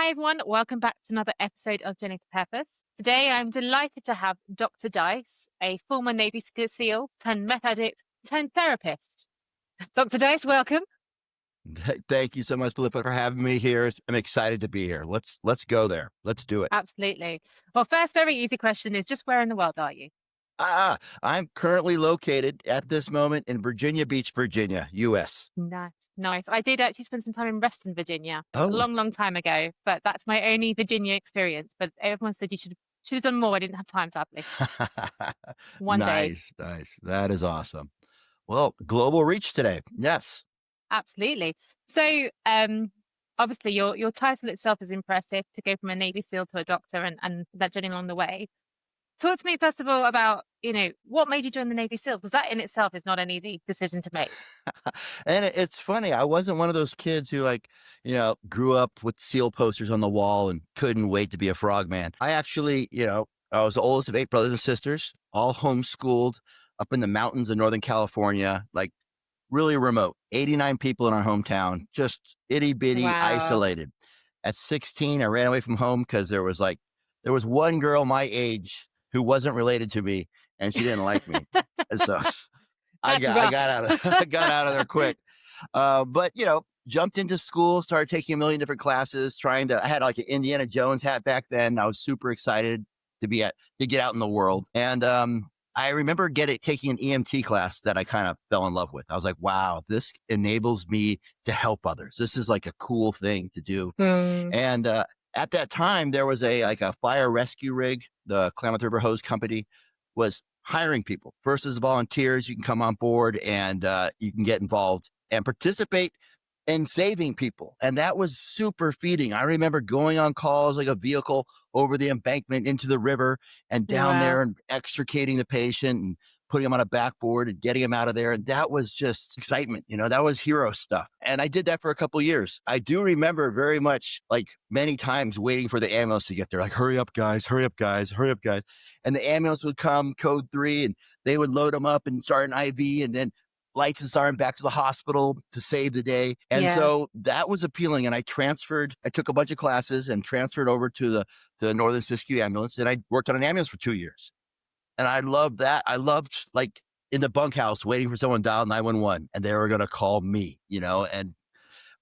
Hi, everyone. Welcome back to another episode of Journey to Purpose. Today, I'm delighted to have Dr. Dice, a former Navy SEAL turned meth addict turned therapist. Dr. Dice, welcome. Thank you so much, Philippa, for having me here. I'm excited to be here. Let's go there. Let's do it. Absolutely. Well, first, very easy question is just where in the world are you? I'm currently located at this moment in Virginia Beach, Virginia, U.S. Nice, nice. I did actually spend some time in Reston, Virginia, a Oh, long, long time ago, but that's my only Virginia experience. But everyone said you should have done more. I didn't have time, sadly. One day. nice, nice. That is awesome. Well, global reach today. Yes. Absolutely. So, obviously, your title itself is impressive to go from a Navy SEAL to a doctor and that journey along the way. Talk to me first of all about, what made you join the Navy SEALs? Because that in itself is not an easy decision to make. And it's funny. I wasn't one of those kids who grew up with SEAL posters on the wall and couldn't wait to be a frogman. I actually, I was the oldest of 8 brothers and sisters, all homeschooled up in the mountains of Northern California, like really remote, 89 people in our hometown, just itty bitty Wow. isolated. At 16, I ran away from home because there was one girl my age who wasn't related to me and she didn't like me. And so That's I rough. got out of I got out of there quick. But jumped into school, started taking a million different classes, I had like an Indiana Jones hat back then. I was super excited to get out in the world. And I remember taking an EMT class that I kind of fell in love with. I was like, wow, this enables me to help others. This is like a cool thing to do. Mm, And at that time, there was a fire rescue rig. The Klamath River Hose Company was hiring people. First, as volunteers, you can come on board and you can get involved and participate in saving people. And that was super feeding. I remember going on calls like a vehicle over the embankment into the river and down wow. there and extricating the patient and putting him on a backboard and getting him out of there. And that was just excitement. That was hero stuff. And I did that for a couple of years. I do remember very much, like, many times waiting for the ambulance to get there, like, hurry up, guys, hurry up, guys, hurry up, guys. And the ambulance would come, code 3, and they would load them up and start an IV and then lights and siren back to the hospital to save the day. And Yeah. so that was appealing. And I took a bunch of classes and transferred over to the Northern Siskiyou ambulance. And I worked on an ambulance for 2 years. And I loved that. I loved, like, in the bunkhouse waiting for someone to dial 911 and they were going to call me, and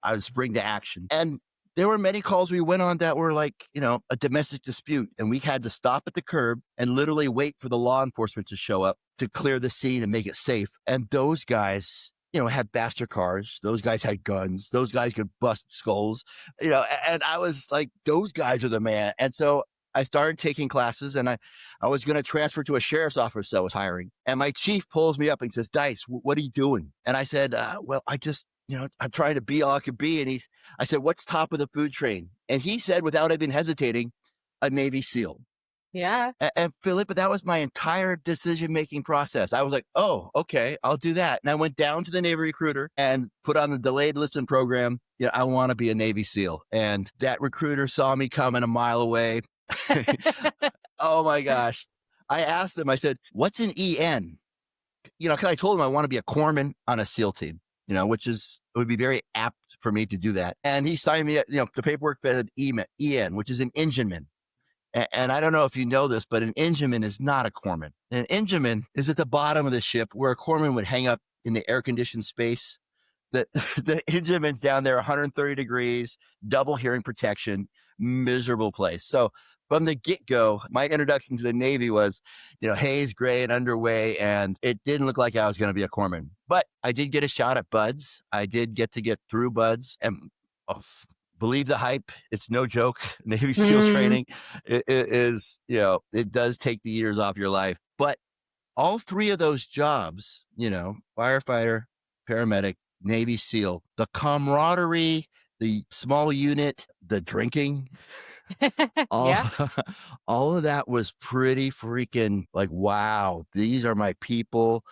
I would spring to action. And there were many calls we went on that were like, a domestic dispute. And we had to stop at the curb and literally wait for the law enforcement to show up to clear the scene and make it safe. And those guys, had faster cars. Those guys had guns. Those guys could bust skulls, and I was like, those guys are the man. And so I started taking classes and I was going to transfer to a sheriff's office that was hiring. And my chief pulls me up and says, Dice, what are you doing? And I said, well, I just, I'm trying to be all I could be. And I said, what's top of the food chain? And he said, without even hesitating, a Navy SEAL. Yeah. And Philippa, that was my entire decision-making process. I was like, oh, okay, I'll do that. And I went down to the Navy recruiter and put on the delayed enlistment program. I want to be a Navy SEAL. And that recruiter saw me coming a mile away. Oh my gosh. I asked him, I said, what's an EN? Cause I told him I want to be a corpsman on a SEAL team, it would be very apt for me to do that. And he signed me, the paperwork said EN, which is an engineman. And I don't know if you know this, but an engineman is not a corpsman. An engineman is at the bottom of the ship where a corpsman would hang up in the air-conditioned space. The engineman's down there, 130 degrees, double hearing protection, miserable place. So from the get-go, my introduction to the Navy was, haze, gray, and underway, and it didn't look like I was going to be a corpsman. But I did get a shot at BUDS. I did get to get through BUDS, and believe the hype. It's no joke. Navy SEAL Mm, training it is, it does take the years off your life. But all 3 of those jobs, firefighter, paramedic, Navy SEAL, the camaraderie, the small unit, the drinking, all, yeah. all of that was pretty freaking like, wow, these are my people.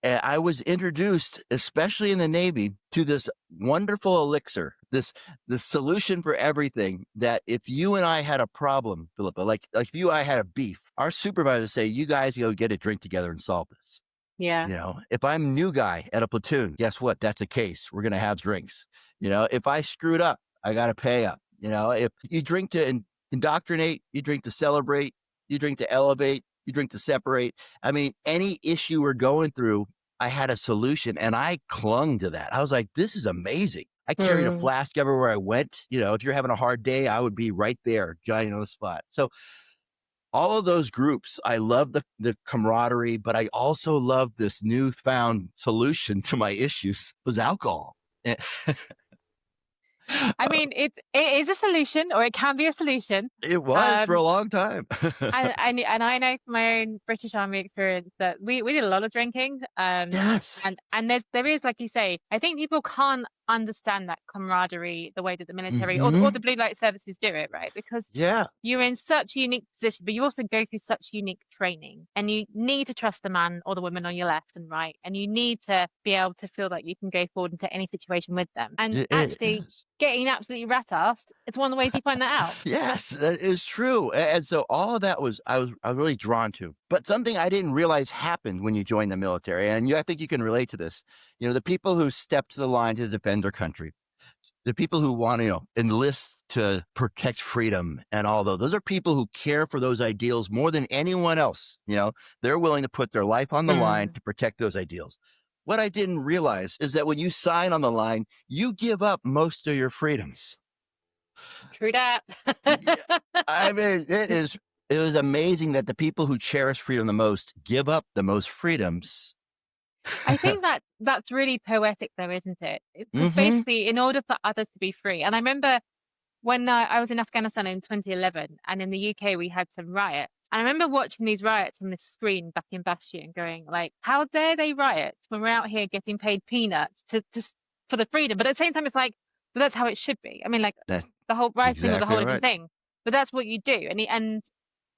And I was introduced, especially in the Navy, to this wonderful elixir, this solution for everything, that if you and I had a problem, Philippa, like if you and I had a beef, our supervisors say, you guys go get a drink together and solve this. Yeah. If I'm new guy at a platoon, guess what? That's a case. We're going to have drinks. If I screwed up, I got to pay up. If you drink to indoctrinate, you drink to celebrate, you drink to elevate, you drink to separate. I mean, any issue we're going through, I had a solution and I clung to that. I was like, this is amazing. I carried a Mm. flask everywhere I went. If you're having a hard day, I would be right there, Johnny on the spot. So all of those groups, I love the camaraderie, but I also love this newfound solution to my issues was alcohol. Eh, I mean, it is a solution, or it can be a solution. It was for a Um, long time. and I know from my own British Army experience that we did a lot of drinking. Yes. And there is, like you say, I think people can't understand that camaraderie the way that the military or Hmm. the blue light services do it, right? Because Yeah. you're in such a unique position, but you also go through such unique training, and you need to trust the man or the woman on your left and right, and you need to be able to feel that you can go forward into any situation with them. And It actually, is. getting absolutely rat-assed, it's one of the ways you find that out. Yes, that is true. And so all of that I was really drawn to. But something I didn't realize happened when you join the military, and I think you can relate to this. The people who step to the line to defend their country, the people who want to enlist to protect freedom and all those are people who care for those ideals more than anyone else. They're willing to put their life on the line Mm, to protect those ideals. What I didn't realize is that when you sign on the line, you give up most of your freedoms. true that. Yeah, I mean, it was amazing that the people who cherish freedom the most give up the most freedoms. I think that that's really poetic though, isn't it? Because Hmm. basically, in order for others to be free, and I remember when I was in Afghanistan in 2011, and in the UK we had some riots. And I remember watching these riots on this screen back in Bastion and going like, how dare they riot when we're out here getting paid peanuts for the freedom? But at the same time, it's like, but that's how it should be. I mean, like That's the whole rioting was a exactly whole different right. thing, but that's what you do. And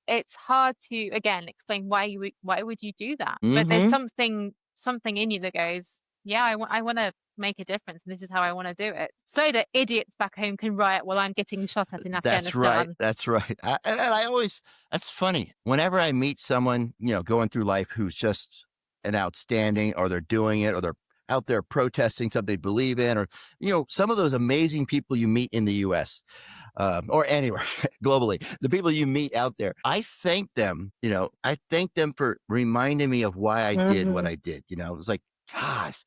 it's hard to again explain why would you do that, but there's Hmm. something in you that goes, yeah, I want to make a difference, and this is how I want to do it, so that idiots back home can riot while I'm getting shot at in That's right. Afghanistan. That's right. And I always, that's funny. Whenever I meet someone, going through life who's just an outstanding, or they're doing it, or they're out there protesting something they believe in, or, some of those amazing people you meet in the US, or anywhere globally, the people you meet out there, I thank them for reminding me of why I did what Hmm. I did. It's like, gosh,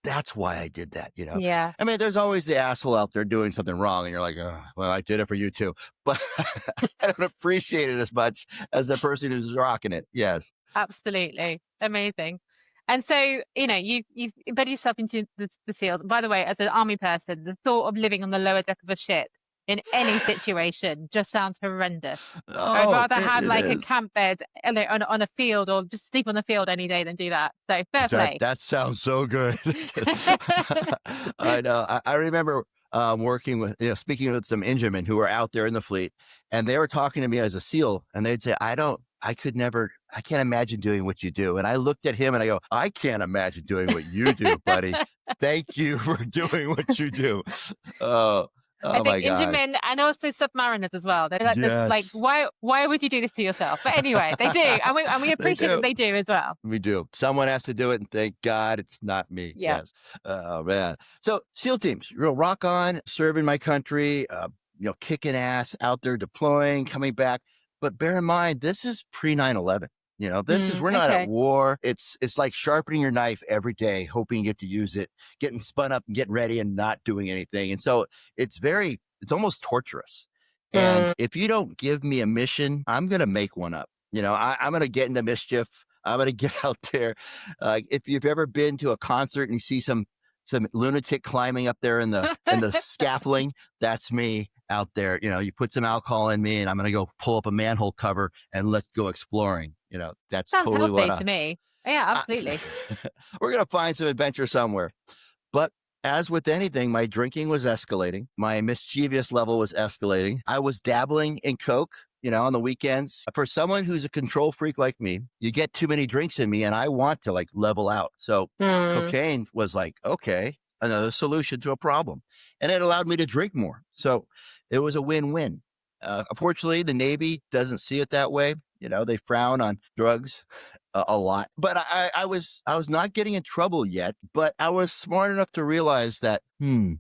that's why I did that. Yeah, I mean, there's always the asshole out there doing something wrong, and you're like, oh, well, I did it for you too. But I don't appreciate it as much as the person who's rocking it. Yes. absolutely amazing. And so, you've embedded yourself into the SEALs. By the way, as an army person, the thought of living on the lower deck of a ship in any situation just sounds horrendous. I'd Oh, rather have it like a is. camp bed on a field, or just sleep on the field any day than do that. So fair That play. that sounds so good. I know. I remember working with, speaking with some Ingemen who were out there in the fleet, and they were talking to me as a SEAL, and they'd say, I could never, I can't imagine doing what you do. And I looked at him and I go, I can't imagine doing what you do, buddy. Thank you for doing what you do. Oh, I oh think my engine gosh. men and also submariners as well. They're like, Yes, why would you do this to yourself? But anyway, they do, and we they appreciate that do. they do as well. We do. Someone has to do it, and thank God it's not me. Yeah. Yes. Oh man. So SEAL teams, real rock on, serving my country, kicking ass out there, deploying, coming back. But bear in mind, this is pre 9/11. We're not at Okay. war. It's like sharpening your knife every day, hoping you get to use it, getting spun up and getting ready and not doing anything. And so it's almost torturous. And Mm. if you don't give me a mission, I'm going to make one up. I'm going to get into mischief. I'm going to get out there. If you've ever been to a concert and you see some lunatic climbing up there in the scaffolding, that's me out there. You put some alcohol in me, and I'm going to go pull up a manhole cover and let's go exploring. That's Sounds totally what healthy to me. Yeah, I absolutely. we're going to find some adventure somewhere. But as with anything, my drinking was escalating. My mischievous level was escalating. I was dabbling in Coke, on the weekends. For someone who's a control freak like me, you get too many drinks in me and I want to like level out. So Mm. cocaine was like, okay, another solution to a problem. And it allowed me to drink more. So it was a win-win. Unfortunately, the Navy doesn't see it that way. They frown on drugs a lot. But I was not getting in trouble yet, but I was smart enough to realize that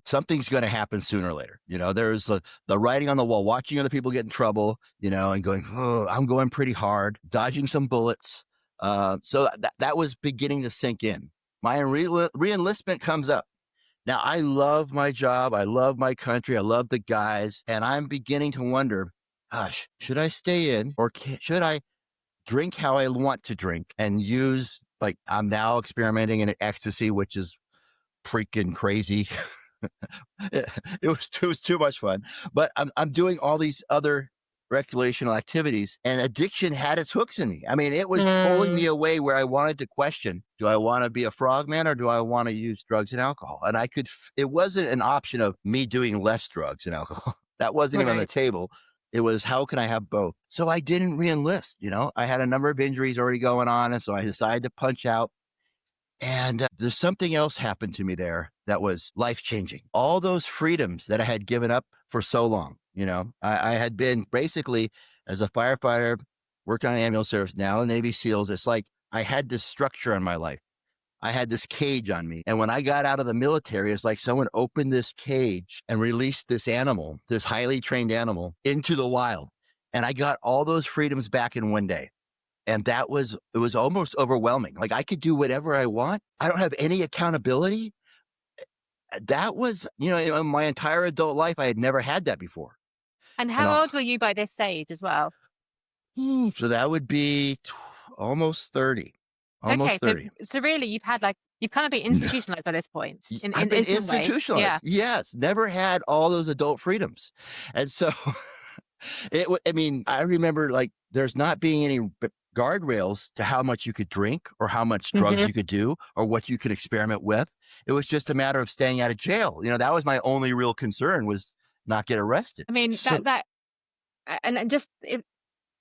something's going to happen sooner or later. There's the writing on the wall, watching other people get in trouble, and going, oh, I'm going pretty hard, dodging some bullets. So that was beginning to sink in. My reenlistment comes up. Now, I love my job. I love my country. I love the guys. And I'm beginning to wonder, gosh, should I stay in or should I drink how I want to drink and use, like, I'm now experimenting in ecstasy, which is freaking crazy. It was too much fun, but I'm doing all these other recreational activities, and addiction had its hooks in me. I mean, it was pulling me away where I wanted to question, do I want to be a frogman or do I want to use drugs and alcohol? And it wasn't an option of me doing less drugs and alcohol. That wasn't even on the Right. table. It was, how can I have both? So I didn't reenlist. I had a number of injuries already going on. And so I decided to punch out. And there's something else happened to me there that was life changing. All those freedoms that I had given up for so long. I had been basically, as a firefighter, worked on ambulance service, now in Navy SEALs. It's like I had this structure in my life. I had this cage on me. And when I got out of the military, it's like someone opened this cage and released this animal, this highly trained animal, into the wild. And I got all those freedoms back in one day. And it was almost overwhelming. Like, I could do whatever I want. I don't have any accountability. That was, in my entire adult life, I had never had that before. And And how old were you by this stage as well? so that would be almost 30, Okay, almost so 30. really you've kind of been institutionalized by this point I've been in some way. Yeah. institutionalized. Yes. Never had all those adult freedoms. And so I mean, I remember, like, there's not being any guardrails to how much you could drink or how much drugs Hmm. you could do or what you could experiment with. It was just a matter of staying out of jail. That was my only real concern, was not get arrested. I mean, So and just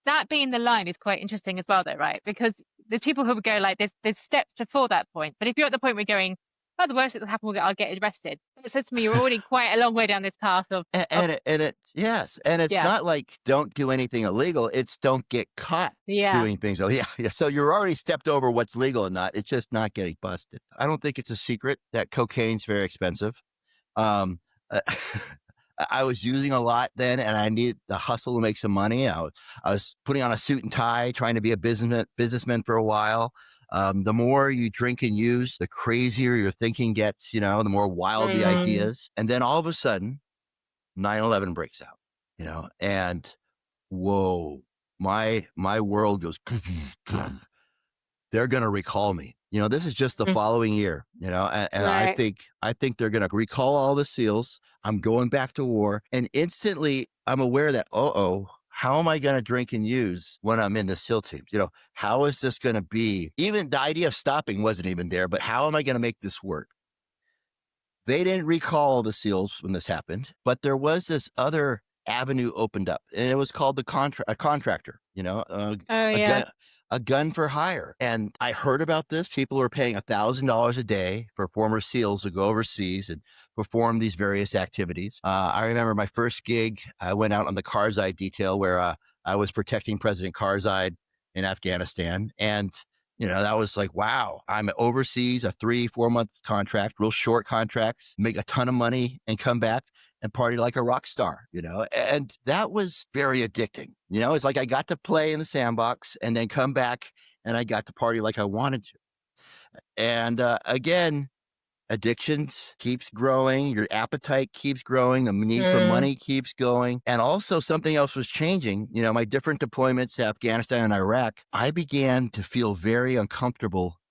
that being the line is quite interesting as well, though, right? Because there's people who would go like, there's steps before that point. But if you're at the point where you're going, oh, the worst that will happen, I'll get arrested. It says to me, you're already quite a long way down this path of yes, and it's yeah, not like don't do anything illegal. It's don't get caught yeah. doing things. Oh, yeah, yeah. So you're already stepped over what's legal and not. It's just not getting busted. I don't think it's a secret that cocaine's very expensive. Um, uh, I was using a lot then, and I needed the hustle to make some money. I was putting on a suit and tie, trying to be a businessman for a while. The more you drink and use, the crazier your thinking gets, the more wild the Mm. ideas. And then all of a sudden, 9/11 breaks out, and whoa, my world goes, they're going to recall me. This is just the Mm. following year, and Right. I think they're going to recall all the SEALs. I'm going back to war, and instantly I'm aware that, how am I going to drink and use when I'm in the SEAL teams? How is this going to be? Even the idea of stopping wasn't even there, but how am I going to make this work? They didn't recall the SEALs when this happened, but there was this other avenue opened up, and it was called a contractor, Oh, a yeah. gun, a gun for hire. And I heard about this. People were paying $1,000 a day for former SEALs to go overseas and perform these various activities. I remember my first gig. I went out on the Karzai detail where I was protecting President Karzai in Afghanistan, and that was like, wow, I'm overseas, a 3-4 month contract, real short contracts, make a ton of money and come back and party like a rock star, and that was very addicting. It's like I got to play in the sandbox and then come back and I got to party like I wanted to. And again, addictions keeps growing, your appetite keeps growing, the need for Mm. money keeps going. And also something else was changing. My different deployments to Afghanistan and Iraq, I began to feel very uncomfortable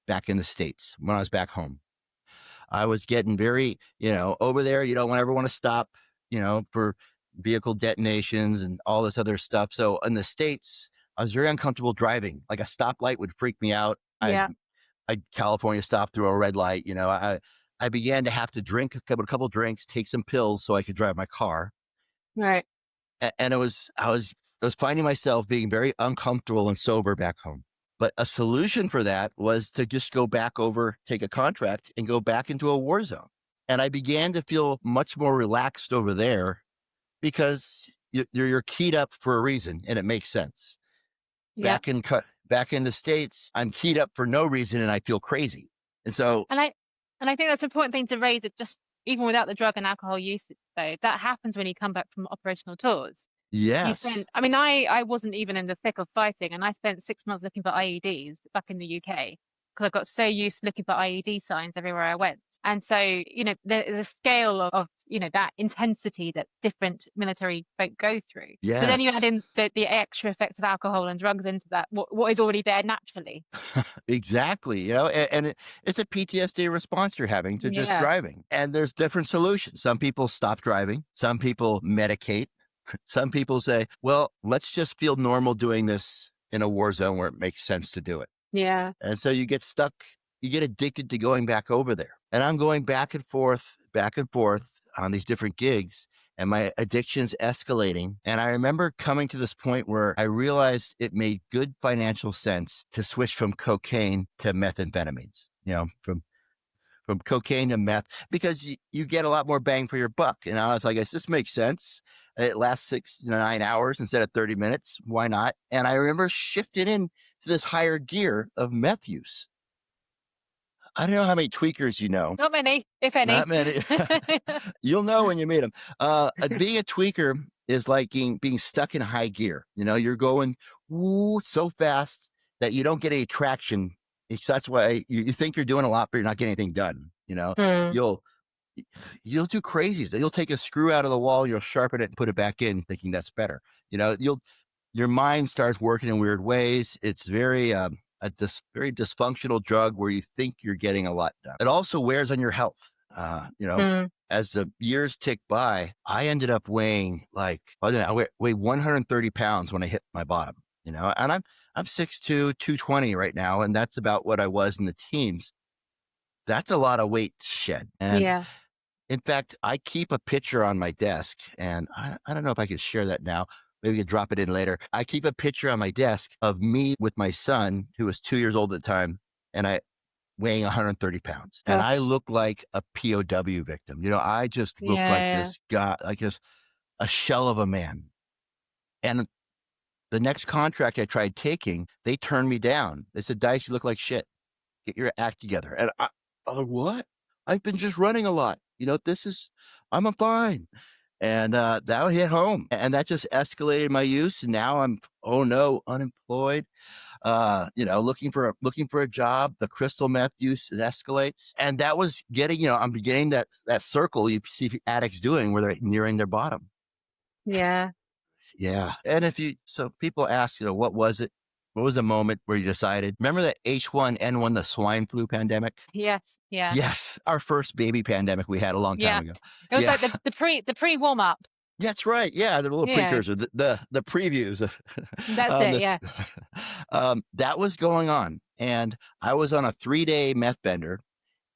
back in the States when I was back home. I was getting very, over there, you don't ever want to stop, for vehicle detonations and all this other stuff. So in the States, I was very uncomfortable driving. Like, a stoplight would freak me out. Yeah. I'd California stop through a red light. I began to have to drink a couple drinks, take some pills so I could drive my car. Right. And I was finding myself being very uncomfortable and sober back home. But a solution for that was to just go back over, take a contract and go back into a war zone. And I began to feel much more relaxed over there because you're keyed up for a reason and it makes sense. Yeah. Back in the States, I'm keyed up for no reason and I feel crazy. And so, And I think that's an important thing to raise. It just even without the drug and alcohol use, though, that happens when you come back from operational tours. You yes, spent, I mean, I wasn't even in the thick of fighting, and I spent 6 months looking for IEDs back in the UK because I got so used to looking for IED signs everywhere I went. And so, there's a scale of, that intensity that different military folk go through. So then you add yes, in the extra effect of alcohol and drugs into that, what is already there naturally. exactly. It's a PTSD response you're having to just Yeah. driving. And there's different solutions. Some people stop driving, some people medicate, some people say, well, let's just feel normal doing this in a war zone where it makes sense to do it. Yeah. And so you get stuck, you get addicted to going back over there. And I'm going back and forth on these different gigs, and my addiction's escalating. And I remember coming to this point where I realized it made good financial sense to switch from cocaine to methamphetamines, from cocaine to meth, because you get a lot more bang for your buck. And I was like, this makes sense. It lasts 6 to 9 hours instead of 30 minutes. Why not? And I remember shifting in to this higher gear of meth use. I don't know how many tweakers you know. Not many, if any. Not many. You'll know when you meet them. Being a tweaker is like being stuck in high gear. You're going so fast that you don't get any traction. That's why you think you're doing a lot, but you're not getting anything done. Hmm. You'll you'll do crazies. You'll take a screw out of the wall, you'll sharpen it and put it back in, thinking that's better. Your mind starts working in weird ways. It's very very dysfunctional drug where you think you're getting a lot done. It also wears on your health. Hmm. As the years tick by, I ended up weighing I weigh 130 pounds when I hit my bottom. And I'm 6'2", 220 right now, and that's about what I was in the teens. That's a lot of weight to shed. And Yeah. in fact, I keep a picture on my desk, and I don't know if I could share that now. Maybe I could drop it in later. I keep a picture on my desk of me with my son, who was 2 years old at the time, and I weighing 130 pounds. And I Gosh. look like a POW victim. I just look like Yeah. this guy, like a shell of a man. And the next contract I tried taking, they turned me down. They said, Dice, you look like shit. Get your act together. And I'm like, what? I've been just running a lot. I'm fine. And that hit home. And that just escalated my use. And now I'm, oh no, unemployed. Looking for a job. The crystal meth use, it escalates. And that was I'm beginning that circle you see addicts doing where they're nearing their bottom. Yeah. Yeah. And so people ask, what was it? What was the moment where you decided? Remember the H1N1, the swine flu pandemic? Yes. Yeah. Yes, our first baby pandemic we had a long time Yeah. ago. It was Yeah, like the pre warm up. that's right. Yeah, the little Yeah. precursor, the previews. That's it. The, Yeah. that was going on, and I was on a 3-day meth bender,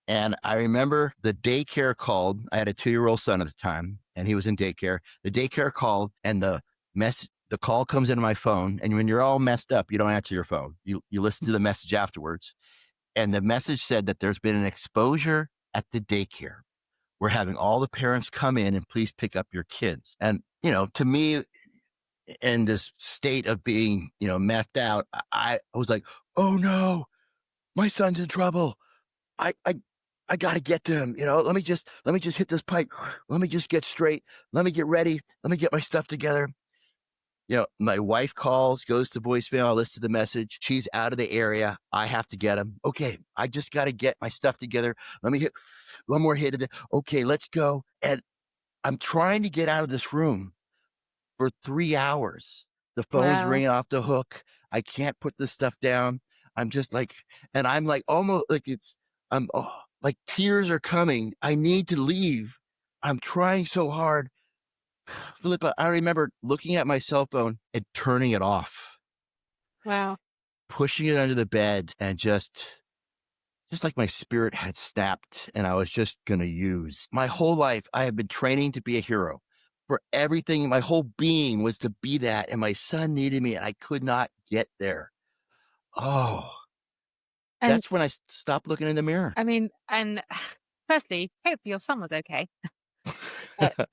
and I remember the daycare called. I had a 2-year-old son at the time, and he was in daycare. The daycare called, and the call comes into my phone, and when you're all messed up, you don't answer your phone. You listen to the message afterwards, and the message said that there's been an exposure at the daycare. We're having all the parents come in and please pick up your kids. And, to me, in this state of being, methed out, I was like, oh no, my son's in trouble. I got to get to him. Let me just hit this pipe. Let me just get straight. Let me get ready. Let me get my stuff together. My wife calls, goes to voicemail. I listen to the message. She's out of the area. I have to get him. Okay, I just got to get my stuff together. Let me hit one more hit of it. Okay, let's go. And I'm trying to get out of this room for 3 hours. The phone's Wow. ringing off the hook. I can't put this stuff down. I'm just like, and I'm like almost like like tears are coming. I need to leave. I'm trying so hard. Philippa, I remember looking at my cell phone and turning it off, Wow. pushing it under the bed, and just like my spirit had snapped and I was just going to use. My whole life, I have been training to be a hero. For everything, my whole being was to be that. And my son needed me and I could not get there. Oh, And that's when I stopped looking in the mirror. I mean, and firstly, hope your son was okay. Uh, but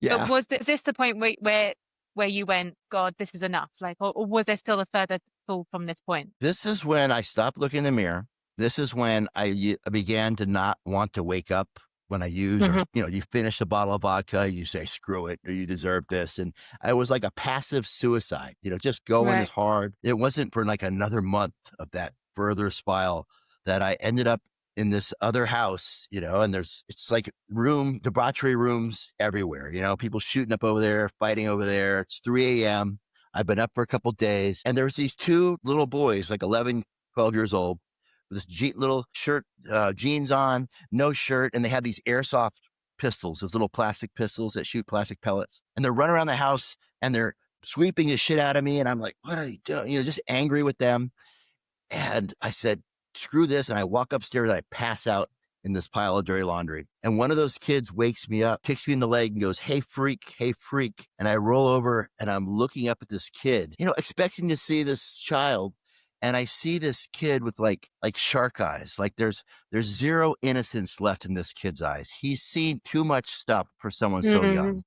Yeah. is this the point where where you went, God, this is enough? Like, or was there still a further fall from this point? This is when I stopped looking in the mirror. This is when I began to not want to wake up when I use, or, Hmm. you finish a bottle of vodka, you say, screw it, or you deserve this. And I was like a passive suicide, just going as Right. hard. It wasn't for like another month of that further spiral that I ended up in this other house, and it's like debauchery rooms everywhere, people shooting up over there, fighting over there. It's 3 a.m. I've been up for a couple days, and there's these two little boys, like 11, 12 years old, with this little shirt, jeans on, no shirt, and they have these airsoft pistols, those little plastic pistols that shoot plastic pellets. And they're running around the house and they're sweeping the shit out of me. And I'm like, what are you doing? Just angry with them. And I said, screw this. And I walk upstairs, I pass out in this pile of dirty laundry. And one of those kids wakes me up, kicks me in the leg and goes, hey, freak, hey, freak. And I roll over and I'm looking up at this kid, expecting to see this child. And I see this kid with like shark eyes. Like there's zero innocence left in this kid's eyes. He's seen too much stuff for someone so Hmm. young.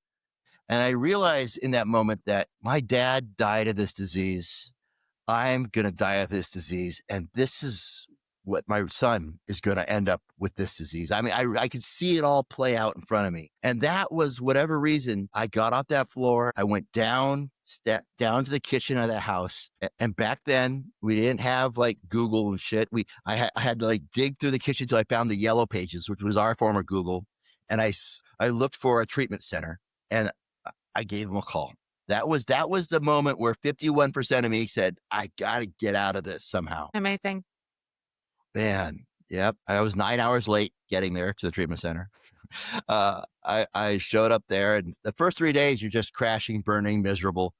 And I realized in that moment that my dad died of this disease. I'm going to die of this disease. And this is what my son is going to end up with, this disease. I mean, I could see it all play out in front of me. And that was whatever reason I got off that floor. I went down, stepped down to the kitchen of that house. And back then we didn't have like Google and shit. I had to like dig through the kitchen until I found the Yellow Pages, which was our former Google. And I looked for a treatment center and I gave them a call. That was the moment where 51% of me said, I got to get out of this somehow. Amazing. Man, yep. I was 9 hours late getting there to the treatment center. I showed up there, and the first 3 days, you're just crashing, burning, miserable.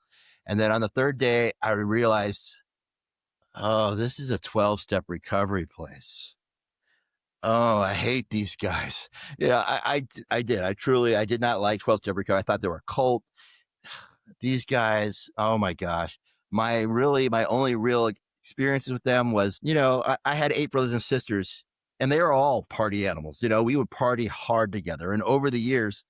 And then on the third day, I realized, oh, this is a 12-step recovery place. Oh, I hate these guys. Yeah, I did. I did not like 12-step recovery. I thought they were a cult. These guys, oh my gosh. My only real experiences with them was, I had 8 brothers and sisters, and they were all party animals. We would party hard together. And over the years,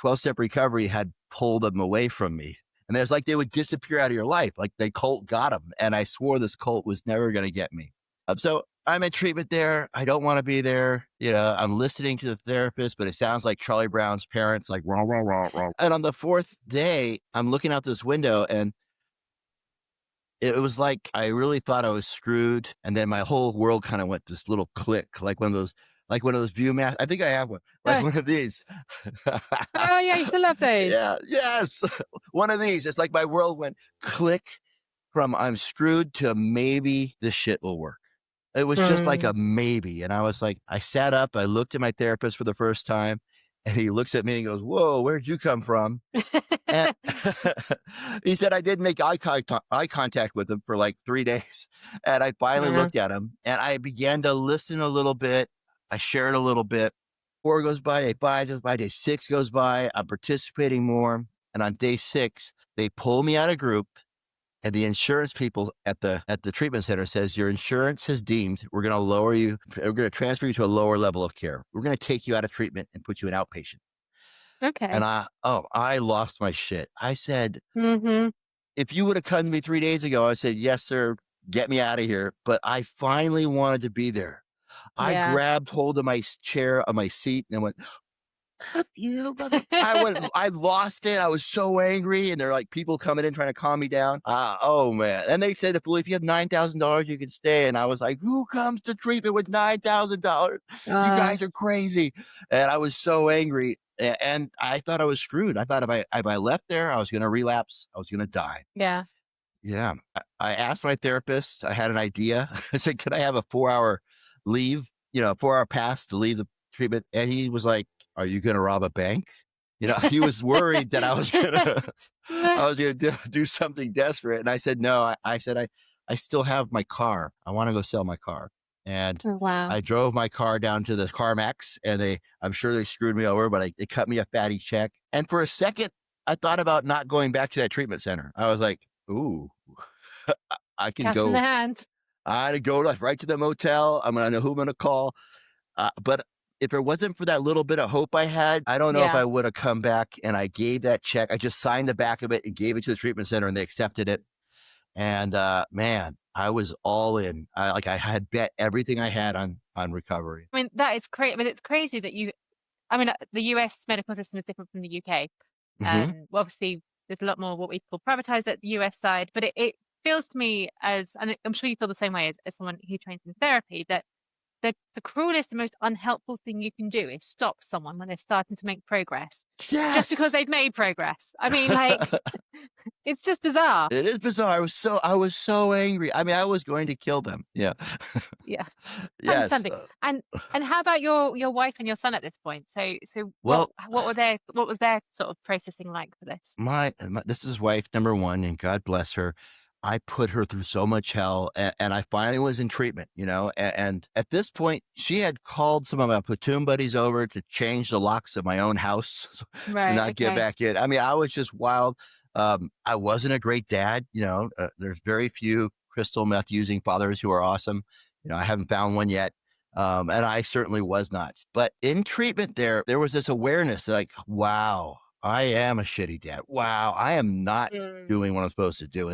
12-step recovery had pulled them away from me. And it's like they would disappear out of your life. Like the cult got them. And I swore this cult was never going to get me. So I'm in treatment there. I don't want to be there. I'm listening to the therapist, but it sounds like Charlie Brown's parents, like, rah, rah, rah, rah. And on the 4th day, I'm looking out this window and it was like I really thought I was screwed. And then my whole world kind of went this little click, like one of those Viewmaster. I think I have one, like Oh, one of these. oh yeah, you still love those. Yeah, yes. One of these. It's like my world went click from I'm screwed to maybe this shit will work. It was just like Mm. a maybe. And I was like, I sat up, I looked at my therapist for the first time, and he looks at me and he goes, whoa, where'd you come from? And he said, I didn't make eye contact with him for like 3 days. And I finally Yeah. looked at him and I began to listen a little bit. I shared a little bit. 4 goes by, day 5 goes by, day 6 goes by. I'm participating more. And on day 6, they pull me out of group. And the insurance people at the treatment center says, your insurance has deemed we're going to lower you. We're going to transfer you to a lower level of care. We're going to take you out of treatment and put you in outpatient. And Okay. I lost my shit. I said, Hmm. if you would have come to me 3 days ago, I said, yes, sir, get me out of here. But I finally wanted to be there. I Yeah. grabbed hold of my chair, of my seat, and I went, F you, mother. I lost it. I was so angry. And they're like people coming in trying to calm me down. Oh man. And they said, well, if you have $9,000, you can stay. And I was like, who comes to treatment with $9,000? You Uh, guys are crazy. And I was so angry. And I thought I was screwed. I thought if I left there, I was going to relapse. I was going to die. yeah. Yeah. I asked my therapist, I had an idea. I said, could I have a 4-hour leave, 4-hour pass to leave the treatment? And he was like, are you going to rob a bank? He was worried that I was going to, Meh. I was going to do something desperate. And I said, no, I said, I still have my car. I want to go sell my car. And Oh, wow. I drove my car down to the CarMax and I'm sure they screwed me over, but they cut me a fatty check. And for a second, I thought about not going back to that treatment center. I was like, ooh, I can Cash in the go. hand. I go right to the motel. I'm gonna know who I'm gonna call. But if it wasn't for that little bit of hope I had, I don't know if Yeah. I would have come back. And I gave that check. I just signed the back of it and gave it to the treatment center, and they accepted it. And man, I was all in. I had bet everything I had on recovery. I mean, that is crazy. I mean, it's crazy that I mean, the US medical system is different from the UK. Hmm. Well, obviously, there's a lot more what we call privatized at the US side, but it feels to me as, and I'm sure you feel the same way as someone who trains in therapy, that the cruelest, the most unhelpful thing you can do is stop someone when they're starting to make progress just because Yes. they've made progress. I mean, like, it's just bizarre. It is bizarre. I was so angry. I mean, I was going to kill them. Yeah. Yeah, Yes. understanding. And how about your wife and your son at this point? So Well, what was their sort of processing like for this? my this is wife number one, and God bless her. I put her through so much hell, and I finally was in treatment, and at this point, she had called some of my platoon buddies over to change the locks of my own house to Right, not get okay. back in. I mean, I was just wild. I wasn't a great dad. There's very few crystal meth using fathers who are awesome. I haven't found one yet. And I certainly was not. But in treatment there was this awareness like, wow, I am a shitty dad. Wow, I am not Mm. doing what I'm supposed to do.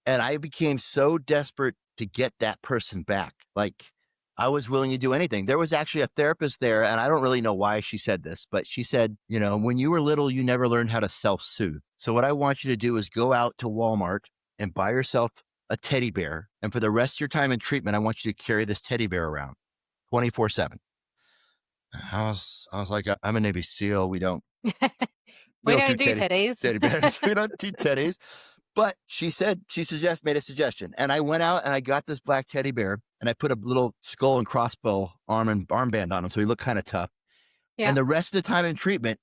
And I became so desperate to get that person back. Like, I was willing to do anything. There was actually a therapist there, and I don't really know why she said this, but she said, when you were little, you never learned how to self-soothe. So what I want you to do is go out to Walmart and buy yourself a teddy bear. And for the rest of your time in treatment, I want you to carry this teddy bear around 24/7. I was like, I'm a Navy SEAL. We We don't do don't do teddies. teddy bears. We don't do teddies. But made a suggestion. And I went out and I got this black teddy bear and I put a little skull and crossbow armband on him. So he looked kind of tough. Yeah. And the rest of the time in treatment,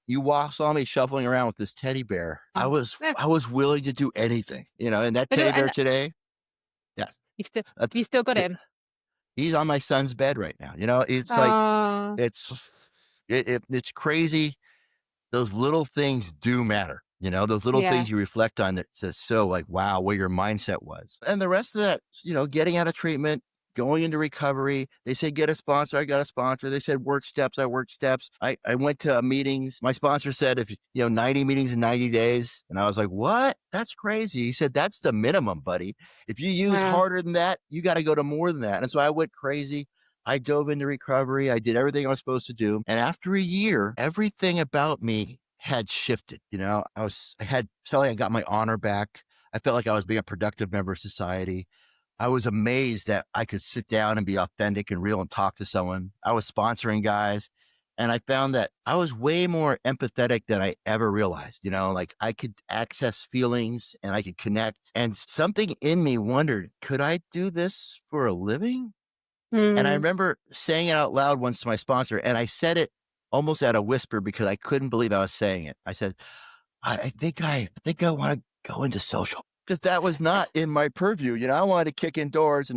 saw me shuffling around with this teddy bear. I Mm. was, No, I was willing to do anything, and that but teddy bear and today. Yes. you still That's, you still got it, him. he's on my son's bed right now. It's like, Oh, it's, it's crazy. Those little things do matter. Those little yeah. things you reflect on that says so like, wow, where your mindset was. And the rest of that, getting out of treatment, going into recovery. They say, get a sponsor. I got a sponsor. They said, work steps. I worked steps. I went to meetings. My sponsor said, if 90 meetings in 90 days. And I was like, what? That's crazy. He said, that's the minimum, buddy. If you use Wow. harder than that, you got to go to more than that. And so I went crazy. I dove into recovery. I did everything I was supposed to do. And after a year, everything about me had shifted. Felt like I got my honor back. I felt like I was being a productive member of society. I was amazed that I could sit down and be authentic and real and talk to someone. I was sponsoring guys, and I found that I was way more empathetic than I ever realized. Like I could access feelings and I could connect. And something in me wondered, could I do this for a living? And I Mm. remember saying it out loud once to my sponsor, and I said it almost at a whisper because I couldn't believe I was saying it. I said, I think I want to go into social, because that was not in my purview. I wanted to kick indoors,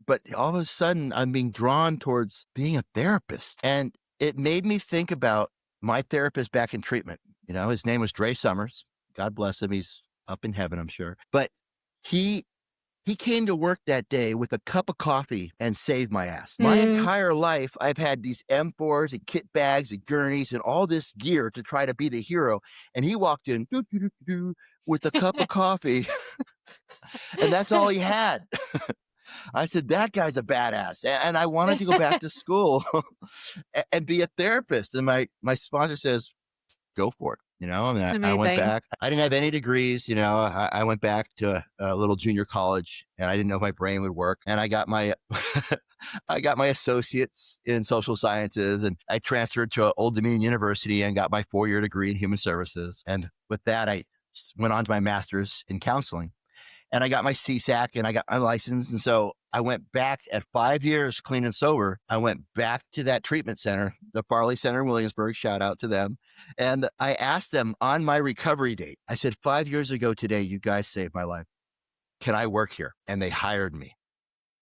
but all of a sudden I'm being drawn towards being a therapist. And it made me think about my therapist back in treatment. His name was Dre Summers. God bless him. He's up in heaven, I'm sure. But he he came to work that day with a cup of coffee and saved my ass. My Mm. entire life, I've had these M4s and kit bags and gurneys and all this gear to try to be the hero. And he walked in with a cup of coffee, and that's all he had. I said, that guy's a badass. And I wanted to go back to school and be a therapist. And my sponsor says, go for it. And I went Amazing. back. I didn't have any degrees. I went back to a little junior college, and I didn't know if my brain would work. And I got my, I got my associates in social sciences, and I transferred to Old Dominion University and got my 4-year degree in human services. And with that, I went on to my master's in counseling, and I got my CSAC and I got my license. And so I went back at 5 years clean and sober. I went back to that treatment center, the Farley Center in Williamsburg, shout out to them. And I asked them on my recovery date, I said, 5 years ago today, you guys saved my life. Can I work here? And they hired me.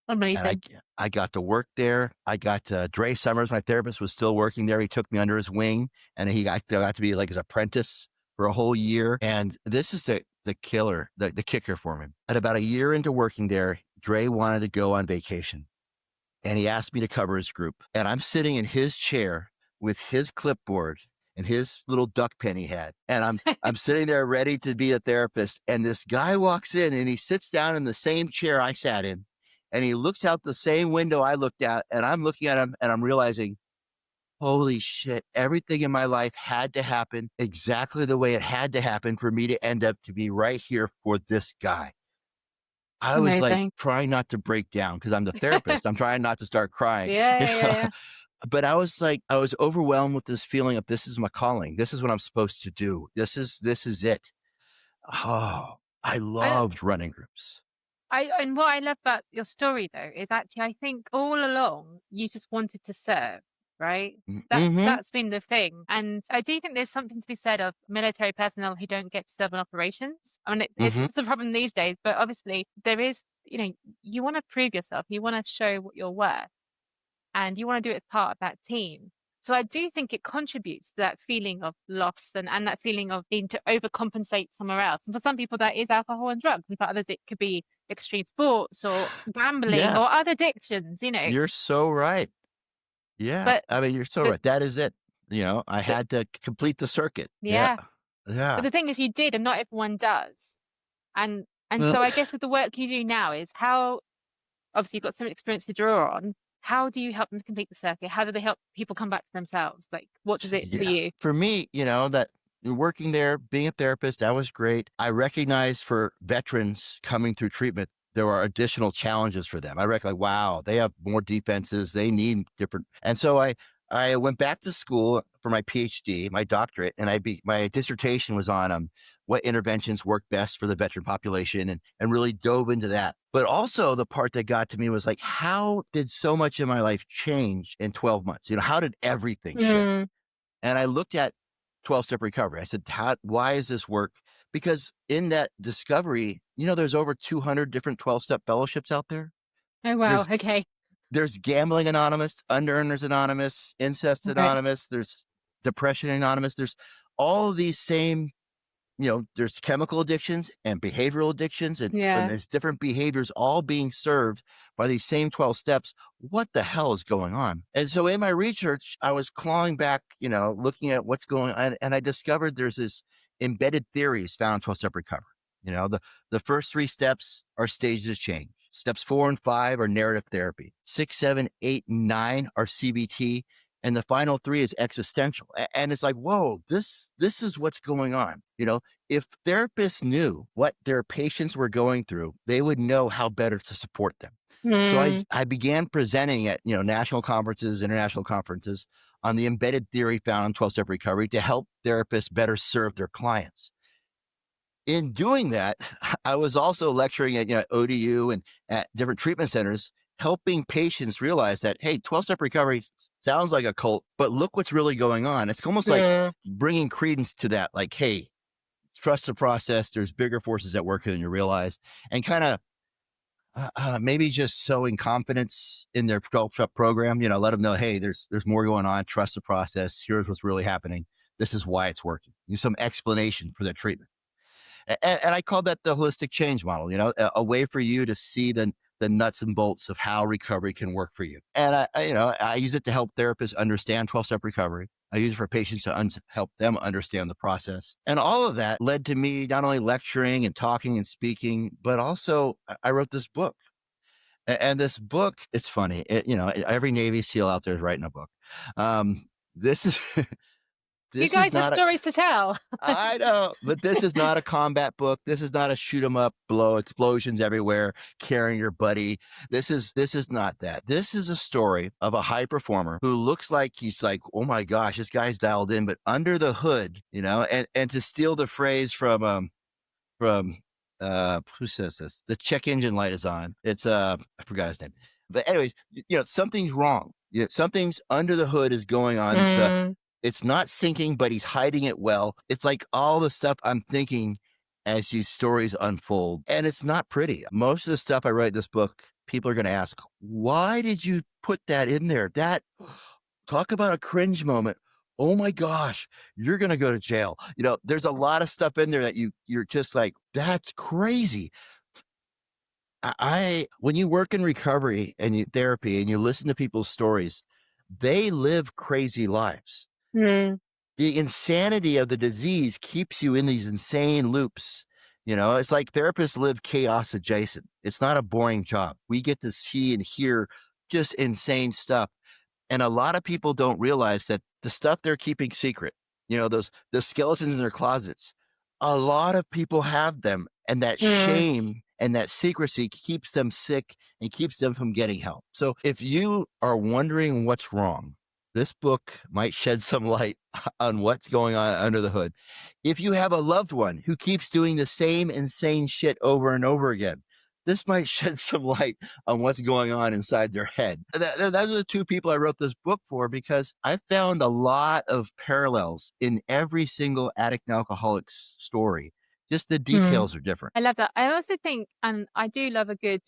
And Amazing. I got to work there. I got Dre Summers, my therapist, was still working there. He took me under his wing, and I got to be like his apprentice for a whole year. And this is the killer, the kicker for me. At about a year into working there, Dre wanted to go on vacation. and he asked me to cover his group. And I'm sitting in his chair with his clipboard and his little duck pen he had. And I'm sitting there ready to be a therapist. And this guy walks in and he sits down in the same chair I sat in. And he looks out the same window I looked at. And I'm looking at him and I'm realizing, holy shit, everything in my life had to happen exactly the way it had to happen for me to end up to be right here for this guy. I was like Amazing. trying not to break down because I'm the therapist. I'm trying not to start crying. Yeah, You yeah, yeah, know? yeah. But I was like, I was overwhelmed with this feeling of this is my calling. This is what I'm supposed to do. This is it. Oh, I I, loved running groups. and what I love about your story though is actually I think all along you just wanted to serve, right? Mm-hmm. That's been the thing. And I do think there's something to be said of military personnel who don't get to serve in operations. I mean, Mm-hmm. it's a problem these days, but obviously there is, you want to prove yourself, you want to show what you're worth, and you want to do it as part of that team. So I do think it contributes to that feeling of loss and that feeling of needing to overcompensate somewhere else. And for some people, that is alcohol and drugs. And for others, it could be extreme sports or gambling Yeah, or other addictions. you're so right. Yeah. But I mean, you're so the, right. That is it. I the had to complete the circuit. Yeah. yeah, but Yeah. the thing is, you did, and not everyone does. And Well, so I guess with the work you do now is how obviously you've got some experience to draw on. How do you help them complete the circuit? How do they help people come back to themselves? Like, what does it for yeah. you? For me, that working there, being a therapist, that was great. I recognize for veterans coming through treatment, there are additional challenges for them. I recognize, wow, they have more defenses. They need different. And so I went back to school for my PhD, my doctorate, and my dissertation was on what interventions work best for the veteran population and really dove into that. But also the part that got to me was like, how did so much in my life change in 12 months? How did everything shift? Mm. And I looked at 12-step recovery. I said, why does this work? Because in that discovery, there's over 200 different 12-step fellowships out there. Oh wow. There's Okay. there's Gambling Anonymous, Under-Earners Anonymous, Incest Okay. Anonymous, there's Depression Anonymous. There's all of these same, there's chemical addictions and behavioral addictions, and Yeah. there's different behaviors all being served by these same 12 steps. What the hell is going on? And so in my research, I was clawing back, looking at what's going on, and I discovered there's this embedded theories found in 12-step recovery. The first three steps are stages of change. Steps 4 and 5 are narrative therapy. 6, 7, 8, and 9 are CBT. And the final 3 is existential. And it's like, whoa, this is what's going on. If therapists knew what their patients were going through, they would know how better to support them. So Mm. I began presenting at, national conferences, international conferences on the embedded theory found in 12-step recovery to help therapists better serve their clients. In doing that, I was also lecturing at ODU and at different treatment centers, helping patients realize that, hey, 12-step recovery sounds like a cult, but look what's really going on. It's almost like Mm. bringing credence to that, like, hey, trust the process. There's bigger forces at work than you realize, and kind of maybe just sowing confidence in their 12-step program. Let them know, hey, there's more going on. Trust the process. Here's what's really happening. This is why it's working. Some explanation for their treatment. And I call that the holistic change model, a way for you to see the nuts and bolts of how recovery can work for you. And I use it to help therapists understand 12-step recovery. I use it for patients to help them understand the process. And all of that led to me not only lecturing and talking and speaking, but also I wrote this book. And this book, it's funny, every Navy SEAL out there is writing a book. This is, You this is guys have not a stories to tell. I know, but this is not a combat book. This is not a shoot 'em up, blow explosions everywhere, carrying your buddy. This is not that. This is a story of a high performer who looks like he's like, oh my gosh, this guy's dialed in, but under the hood, and to steal the phrase from who says this? The check engine light is on. It's I forgot his name. But anyways, something's wrong. Something's under the hood is going on. Mm. It's not sinking, but he's hiding it well. It's like all the stuff I'm thinking as these stories unfold. And it's not pretty. Most of the stuff I write in this book, people are going to ask, why did you put that in there? Talk about a cringe moment. Oh my gosh, you're going to go to jail. There's a lot of stuff in there that you're just like, that's crazy. when you work in recovery and therapy and you listen to people's stories, they live crazy lives. Mm. The insanity of the disease keeps you in these insane loops. It's like therapists live chaos adjacent. It's not a boring job. We get to see and hear just insane stuff. And a lot of people don't realize that the stuff they're keeping secret, the skeletons in their closets, a lot of people have them. And that Mm. shame and that secrecy keeps them sick and keeps them from getting help. So if you are wondering what's wrong, this book might shed some light on what's going on under the hood. If you have a loved one who keeps doing the same insane shit over and over again, this might shed some light on what's going on inside their head. Those are the two people I wrote this book for, because I found a lot of parallels in every single addict and alcoholic's story. Just the Mm. details are different. I love that. I also think, and I do love a good,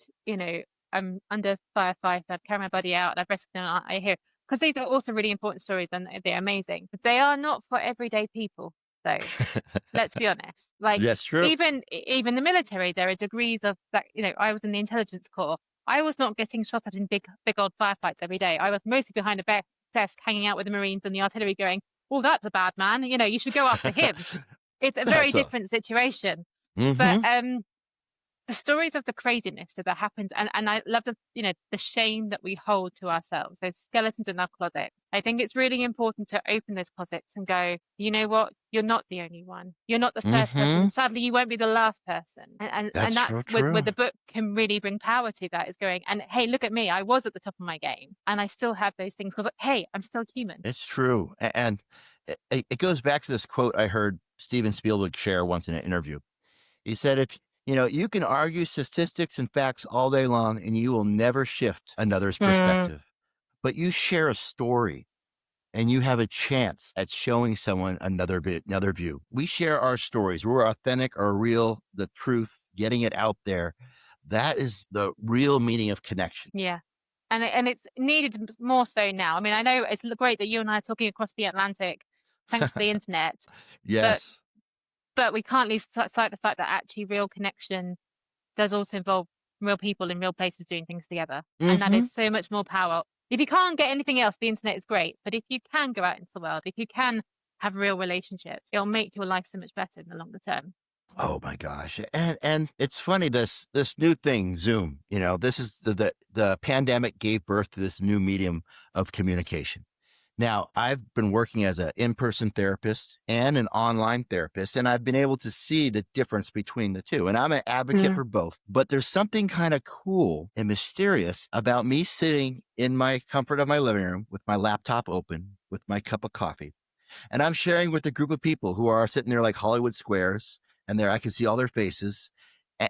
I'm under firefight, I've carried my buddy out, I've rescued an aunt, I hear, because these are also really important stories and they're amazing. But they are not for everyday people, though. Let's be honest. Like, That's true. even the military, there are degrees of that. I was in the intelligence corps. I was not getting shot at in big old firefights every day. I was mostly behind a desk, hanging out with the Marines and the artillery, going, "Oh, that's a bad man. You should go after him." It's a very That's us. different situation. But Mm-hmm. the stories of the craziness that happens, and I love the shame that we hold to ourselves, those skeletons in our closet. I think it's really important to open those closets and go, you know what, you're not the only one, you're not the first person, Mm-hmm. and sadly you won't be the last person. And That's that's so where true. the book can really bring power to. That is going, and hey, look at me, I was at the top of my game and I still have those things, because hey, I'm still human. It's true. And it goes back to this quote I heard Steven Spielberg share once in an interview. He said, if you can argue statistics and facts all day long and you will never shift another's Mm. perspective, but you share a story and you have a chance at showing someone another view. We share our stories. We're authentic or real, the truth, getting it out there. That is the real meaning of connection. Yeah. And it's needed more so now. I mean, I know it's great that you and I are talking across the Atlantic thanks to the internet, but Yes. we can't lose sight of the fact that actually real connection does also involve real people in real places doing things together. And that Mm-hmm. is so much more power. If you can't get anything else, the internet is great. But if you can go out into the world, if you can have real relationships, it'll make your life so much better in the longer term. Oh my gosh. And it's funny, this new thing, Zoom, this is the pandemic gave birth to this new medium of communication. Now, I've been working as an in-person therapist and an online therapist, and I've been able to see the difference between the two. And I'm an advocate Mm. for both. But there's something kind of cool and mysterious about me sitting in my comfort of my living room with my laptop open, with my cup of coffee, and I'm sharing with a group of people who are sitting there like Hollywood squares, and there I can see all their faces,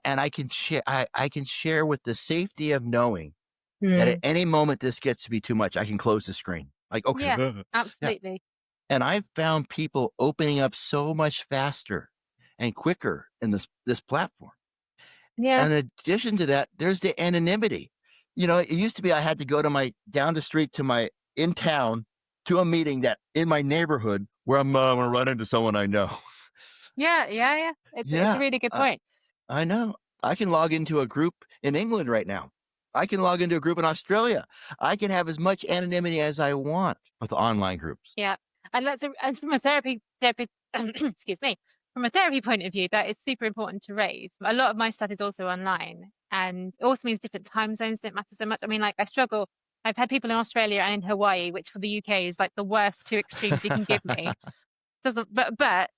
and I can share. I can share with the safety of knowing that at Mm. any moment this gets to be too much, I can close the screen. Like, okay, Yeah, yeah. absolutely. And I've found people opening up so much faster and quicker in this platform. Yeah. And in addition to that, there's the anonymity. It used to be I had to go to down the street to my in town to a meeting that in my neighborhood where I'm going to run into someone I know. Yeah, yeah, yeah. It's a Yeah, really good I, point. I know. I can log into a group in England right now. I can log into a group in Australia. I can have as much anonymity as I want with online groups. Yeah. And from a therapy excuse me, from a therapy point of view, that is super important to raise. A lot of my stuff is also online, and it also means different time zones don't matter so much. I mean, like, I struggle. I've had people in Australia and in Hawaii, which for the UK is like the worst two extremes you can give me. Doesn't, but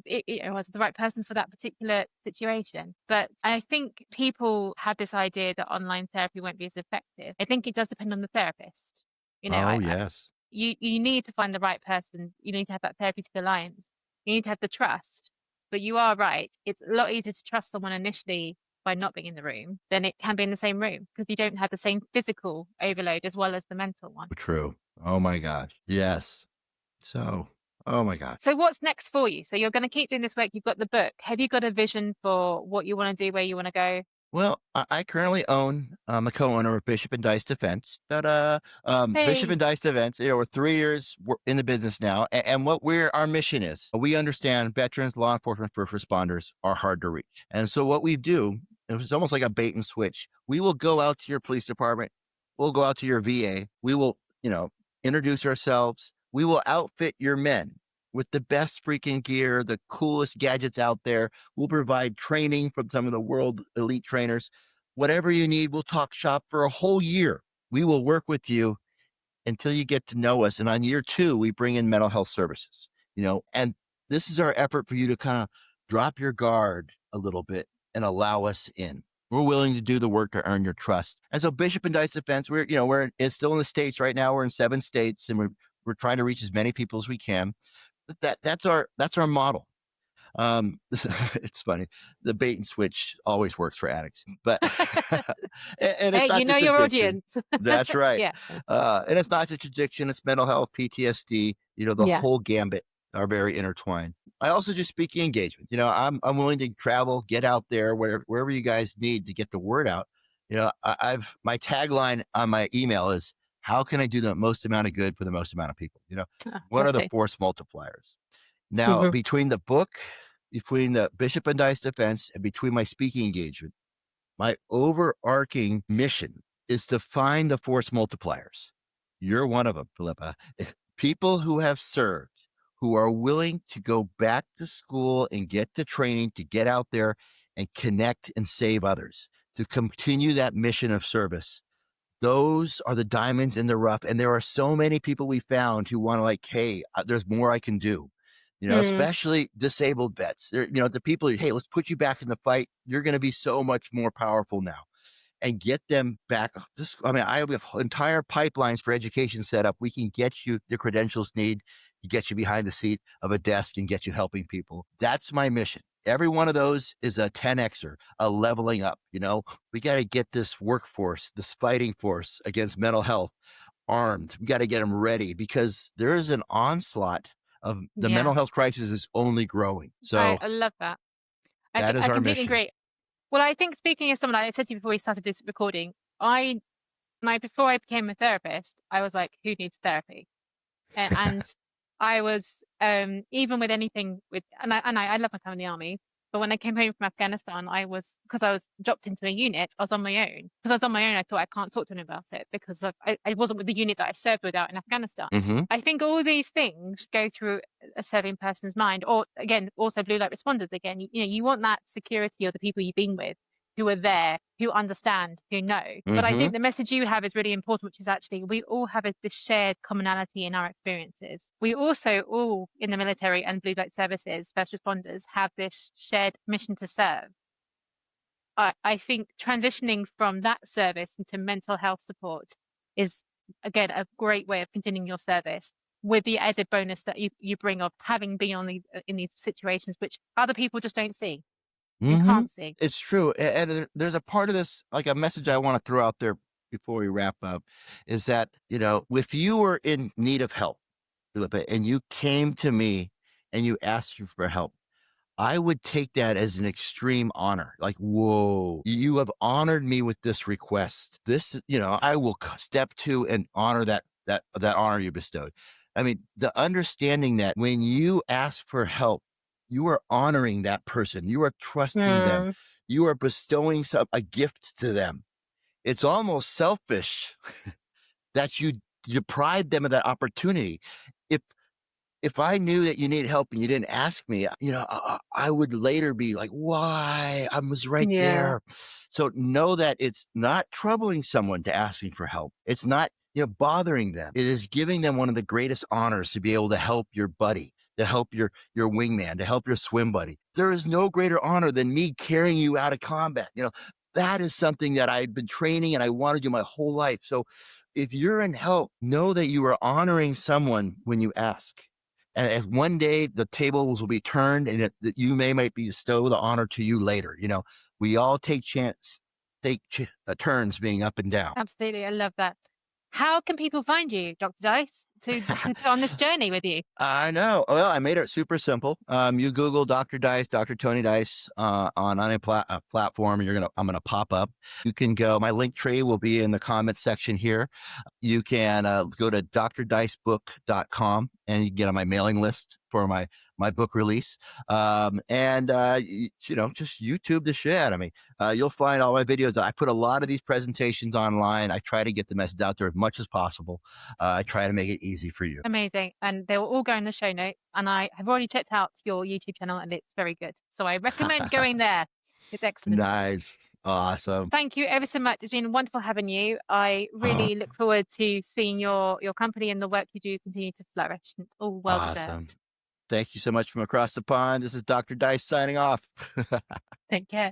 I was the right person for that particular situation. But I think people have this idea that online therapy won't be as effective. I think it does depend on the therapist. Oh, yes. You need to find the right person. You need to have that therapeutic alliance. You need to have the trust. But you are right. It's a lot easier to trust someone initially by not being in the room than it can be in the same room, because you don't have the same physical overload as well as the mental one. True. Oh my gosh. Yes. So, oh my gosh. So what's next for you? So you're going to keep doing this work. You've got the book. Have you got a vision for what you want to do, where you want to go? Well, I currently own, I'm a co-owner of Bishop and Dice Defense. Ta-da! Bishop Hey. and Dice Defense, we're 3 years in the business now. And what our mission is, we understand veterans, law enforcement, first responders are hard to reach. And so what we do it was almost like a bait and switch. We will go out to your police department. We'll go out to your VA. We will, introduce ourselves. We will outfit your men with the best freaking gear, the coolest gadgets out there. We'll provide training from some of the world elite trainers. Whatever you need, we'll talk shop for a whole year. We will work with you until you get to know us. And on year 2, we bring in mental health services, and this is our effort for you to kind of drop your guard a little bit and allow us in. We're willing to do the work to earn your trust. And so Bishop and Dice Defense, it's still in the States right now. We're in 7 states and we're trying to reach as many people as we can. That's our model. It's funny. The bait and switch always works for addicts, but and it's Hey, not you know just your addiction. audience. That's right. Yeah. And it's not just addiction; it's mental health, PTSD. The Yeah. whole gambit are very intertwined. I also do speaking engagement. I'm willing to travel, get out there, wherever you guys need to get the word out. I've my tagline on my email is, "How can I do the most amount of good for the most amount of people?" Oh, What are the lovely. force multipliers? Now, Mhm. between the book, between the Bishop and Dice Defense, and between my speaking engagement, my overarching mission is to find the force multipliers. You're one of them, Philippa. People who have served, who are willing to go back to school and get the training to get out there and connect and save others, to continue that mission of service. Those are the diamonds in the rough. And there are so many people we found who want to hey, there's more I can do, Mm. especially disabled vets. The people, hey, let's put you back in the fight. You're going to be so much more powerful now, and get them back. I have entire pipelines for education set up. We can get you the credentials need to get you behind the seat of a desk and get you helping people. That's my mission. Every one of those is a 10Xer, a leveling up. We got to get this workforce, this fighting force against mental health armed. We got to get them ready because there is an onslaught of the Yeah. mental health crisis is only growing. I, So I love that. that is I our completely mission. agree. Well, I think speaking as someone, like I said to you before we started this recording, before I became a therapist, I was like, who needs therapy? And I was even with anything with I love my time in the army, but when I came home from Afghanistan, because I was dropped into a unit, I was on my own. Because I was on my own, I thought I can't talk to anyone about it because I wasn't with the unit that I served with out in Afghanistan. Mm-hmm. I think all these things go through a serving person's mind, or again, also blue light responders. Again, you want that security of the people you've been with, who are there, who understand, who know. But I Mm-hmm. think the message you have is really important, which is actually we all have this shared commonality in our experiences. We also all in the military and blue light services, first responders, have this shared mission to serve. I think transitioning from that service into mental health support is, again, a great way of continuing your service with the added bonus that you bring of having been on in these situations, which other people just don't see and Mm-hmm. can't see. It's true. And there's a part of this, like a message I want to throw out there before we wrap up, is that, if you were in need of help, Philippa, and you came to me and you asked for help, I would take that as an extreme honor. Like, whoa, you have honored me with this request. This, I will step to and honor that honor you bestowed. I mean, the understanding that when you ask for help, you are honoring that person. You are trusting them. Mm, You are bestowing a gift to them. It's almost selfish that you deprive them of that opportunity. If if I knew that you needed help and you didn't ask me, I would later be like, why? I was right yeah. there. So know that it's not troubling someone to ask me for help. It's not, bothering them. It is giving them one of the greatest honors to be able to help your buddy, to help your wingman, to help your swim buddy. There is no greater honor than me carrying you out of combat. That is something that I've been training and I want to do my whole life. So if you're in help, know that you are honoring someone when you ask. And if one day the tables will be turned and that you might bestow the honor to you later. We all take turns being up and down. Absolutely. I love that. How can people find you, Dr. Dice, to go on this journey with you? I know. Well, I made it super simple. You Google Dr. Dice, Dr. Tony Dice on any platform, and I'm gonna pop up. You can go. My link tree will be in the comments section here. You can go to drdicebook.com and you can get on my mailing list. for my book release. Just YouTube the shit out of me. You'll find all my videos. I put a lot of these presentations online. I try to get the message out there as much as possible. I try to make it easy for you. Amazing. And they will all go in the show notes. And I have already checked out your YouTube channel and it's very good. So I recommend going there. It's excellent. Nice. Awesome. Thank you ever so much. It's been wonderful having you. I really look forward to seeing your company and the work you do continue to flourish. It's all well Awesome. deserved. Thank you so much from across the pond. This is Dr. Dice signing off. Take care.